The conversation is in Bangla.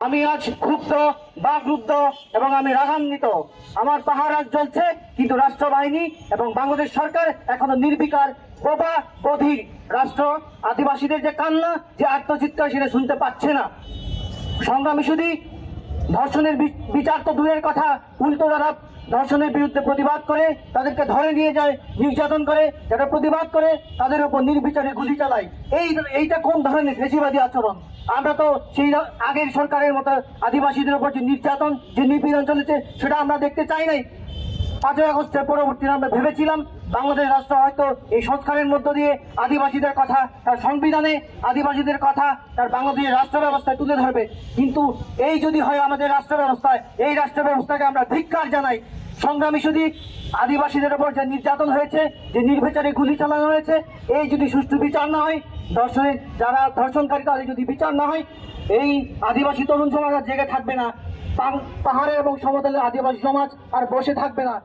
আমি আজ ক্ষুব্ধ, বাকরুদ্ধ এবং আমি রাগান্বিত। আমার পাহাড় আজ জ্বলছে, কিন্তু রাষ্ট্রবাহিনী এবং বাংলাদেশ সরকার এখনো নির্বিকার, বোবা বধির। রাষ্ট্র আদিবাসীদের যে কান্না, যে আত্মচিৎকার, সেটা শুনতে পাচ্ছে না। সংগ্রামী শুধু ধর্ষণের বিচার তো দূরের কথা, উল্টো তারা ধর্ষণের বিরুদ্ধে প্রতিবাদ করে তাদেরকে ধরে নিয়ে যায়, নির্যাতন করে, যারা প্রতিবাদ করে তাদের উপর নির্বিচারে গুলি চালায়। এইটা কোন ধরনের ফেসিবাদী আচরণ? আমরা তো সেই আগের সরকারের মতো আদিবাসীদের উপর যে নির্যাতন, যে নিপীড়ন চলেছে, সেটা আমরা দেখতে চাই নাই। 5ই আগস্টের পরবর্তীতে আমরা ভেবেছিলাম বাংলাদেশ রাষ্ট্র হয়তো এই সংস্কারের মধ্য দিয়ে আদিবাসীদের কথা তার সংবিধানে, আদিবাসীদের কথা তার বাংলাদেশের রাষ্ট্র ব্যবস্থায় তুলে ধরবে। কিন্তু এই যদি হয় আমাদের রাষ্ট্র ব্যবস্থায়, এই রাষ্ট্র ব্যবস্থাকে আমরা ধিক্কার জানাই। সংগ্রামী শুধু আদিবাসীদের উপর যে নির্যাতন হয়েছে, যে নির্বিচারে গুলি চালানো হয়েছে, এই যদি সুষ্ঠু বিচার না হয়, ধর্ষণের যারা ধর্ষণকারী তাদের যদি বিচার না হয়, এই আদিবাসী তরুণ সমাজ আর জেগে থাকবে না। পাহাড়ে এবং সমতলের আদিবাসী সমাজ আর বসে থাকবে না।